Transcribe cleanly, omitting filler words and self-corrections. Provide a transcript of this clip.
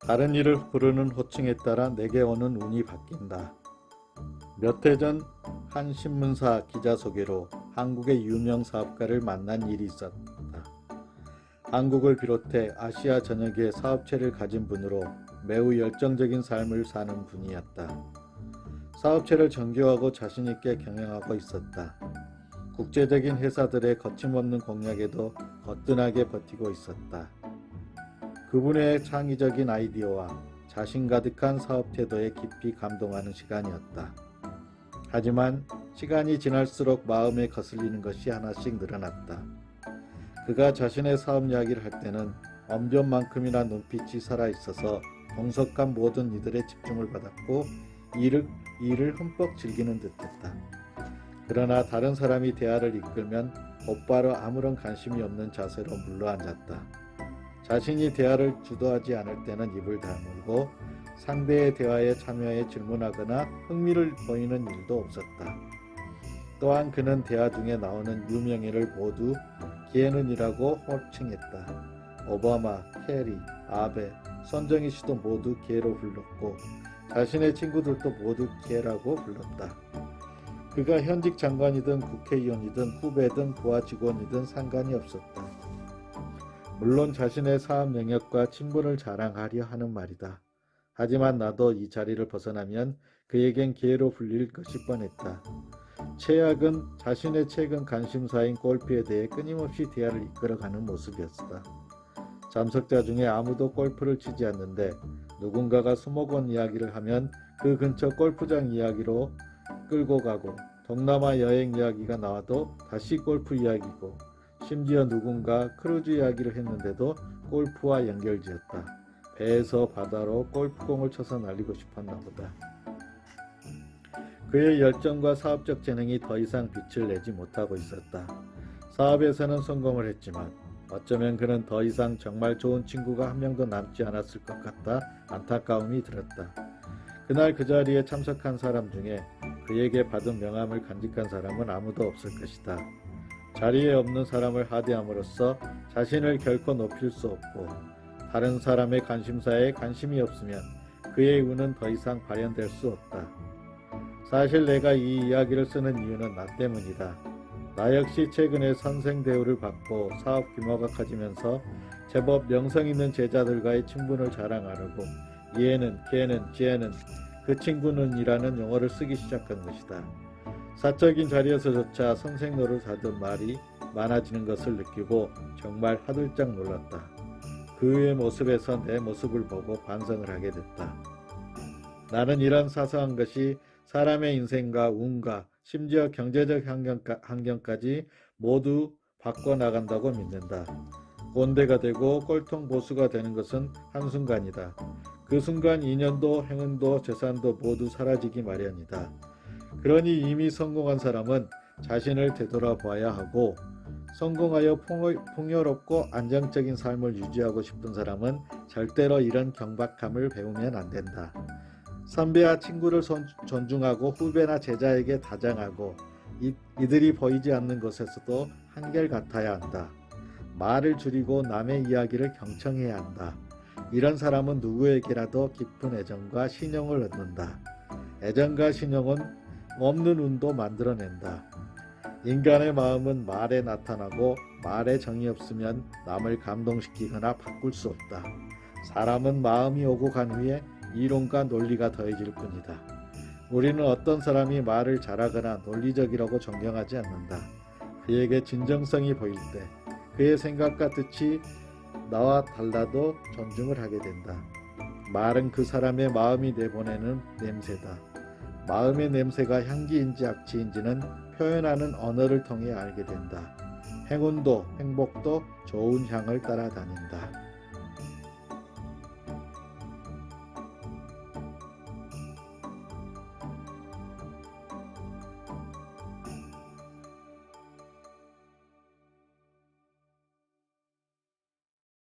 다른 이를 부르는 호칭에 따라 내게 오는 운이 바뀐다. 몇 해 전 한 신문사 기자 소개로 한국의 유명 사업가를 만난 일이 있었다. 한국을 비롯해 아시아 전역에 사업체를 가진 분으로 매우 열정적인 삶을 사는 분이었다. 사업체를 정교하고 자신 있게 경영하고 있었다. 국제적인 회사들의 거침없는 공약에도 거뜬하게 버티고 있었다. 그분의 창의적인 아이디어와 자신 가득한 사업 태도에 깊이 감동하는 시간이었다. 하지만 시간이 지날수록 마음에 거슬리는 것이 하나씩 늘어났다. 그가 자신의 사업 이야기를 할 때는 언변만큼이나 눈빛이 살아있어서 동석한 모든 이들의 집중을 받았고 일을 흠뻑 즐기는 듯했다. 그러나 다른 사람이 대화를 이끌면 곧바로 아무런 관심이 없는 자세로 물러앉았다. 자신이 대화를 주도하지 않을 때는 입을 다물고 상대의 대화에 참여해 질문하거나 흥미를 보이는 일도 없었다. 또한 그는 대화 중에 나오는 유명인을 모두 기회는이라고 호칭했다. 오바마, 케리, 아베, 손정희 씨도 모두 기회로 불렀고 자신의 친구들도 모두 기회라고 불렀다. 그가 현직 장관이든 국회의원이든 후배든 부하 직원이든 상관이 없었다. 물론 자신의 사업 영역과 친분을 자랑하려 하는 말이다. 하지만 나도 이 자리를 벗어나면 그에겐 기회로 불릴 것이 뻔했다. 최악은 자신의 최근 관심사인 골프에 대해 끊임없이 대화를 이끌어가는 모습이었다. 참석자 중에 아무도 골프를 치지 않는데 누군가가 수목원 이야기를 하면 그 근처 골프장 이야기로 끌고 가고 동남아 여행 이야기가 나와도 다시 골프 이야기고 심지어 누군가 크루즈 이야기를 했는데도 골프와 연결지었다. 배에서 바다로 골프공을 쳐서 날리고 싶었나 보다. 그의 열정과 사업적 재능이 더 이상 빛을 내지 못하고 있었다. 사업에서는 성공을 했지만 어쩌면 그는 더 이상 정말 좋은 친구가 한 명도 남지 않았을 것 같다 안타까움이 들었다. 그날 그 자리에 참석한 사람 중에 그에게 받은 명함을 간직한 사람은 아무도 없을 것이다. 자리에 없는 사람을 하대함으로써 자신을 결코 높일 수 없고 다른 사람의 관심사에 관심이 없으면 그의 운은 더 이상 발현될 수 없다. 사실 내가 이 이야기를 쓰는 이유는 나 때문이다. 나 역시 최근에 선생 대우를 받고 사업 규모가 커지면서 제법 명성 있는 제자들과의 친분을 자랑하려고 얘는, 걔는, 쟤는, 그 친구는 이라는 용어를 쓰기 시작한 것이다. 사적인 자리에서조차 선생 노릇하던 말이 많아지는 것을 느끼고 정말 화들짝 놀랐다. 그의 모습에서 내 모습을 보고 반성을 하게 됐다. 나는 이런 사소한 것이 사람의 인생과 운과 심지어 경제적 환경까지 모두 바꿔나간다고 믿는다. 꼰대가 되고 꼴통 보수가 되는 것은 한순간이다. 그 순간 인연도 행운도 재산도 모두 사라지기 마련이다. 그러니 이미 성공한 사람은 자신을 되돌아봐야 하고 성공하여 풍요롭고 안정적인 삶을 유지하고 싶은 사람은 절대로 이런 경박함을 배우면 안 된다. 선배와 친구를 존중하고 후배나 제자에게 다정하고 이들이 보이지 않는 곳에서도 한결같아야 한다. 말을 줄이고 남의 이야기를 경청해야 한다. 이런 사람은 누구에게라도 깊은 애정과 신용을 얻는다. 애정과 신용은 없는 운도 만들어낸다. 인간의 마음은 말에 나타나고 말에 정이 없으면 남을 감동시키거나 바꿀 수 없다. 사람은 마음이 오고 간 후에 이론과 논리가 더해질 뿐이다. 우리는 어떤 사람이 말을 잘하거나 논리적이라고 존경하지 않는다. 그에게 진정성이 보일 때 그의 생각과 뜻이 나와 달라도 존중을 하게 된다. 말은 그 사람의 마음이 내보내는 냄새다. 마음의 냄새가 향기인지 악취인지는 표현하는 언어를 통해 알게 된다. 행운도 행복도 좋은 향을 따라다닌다.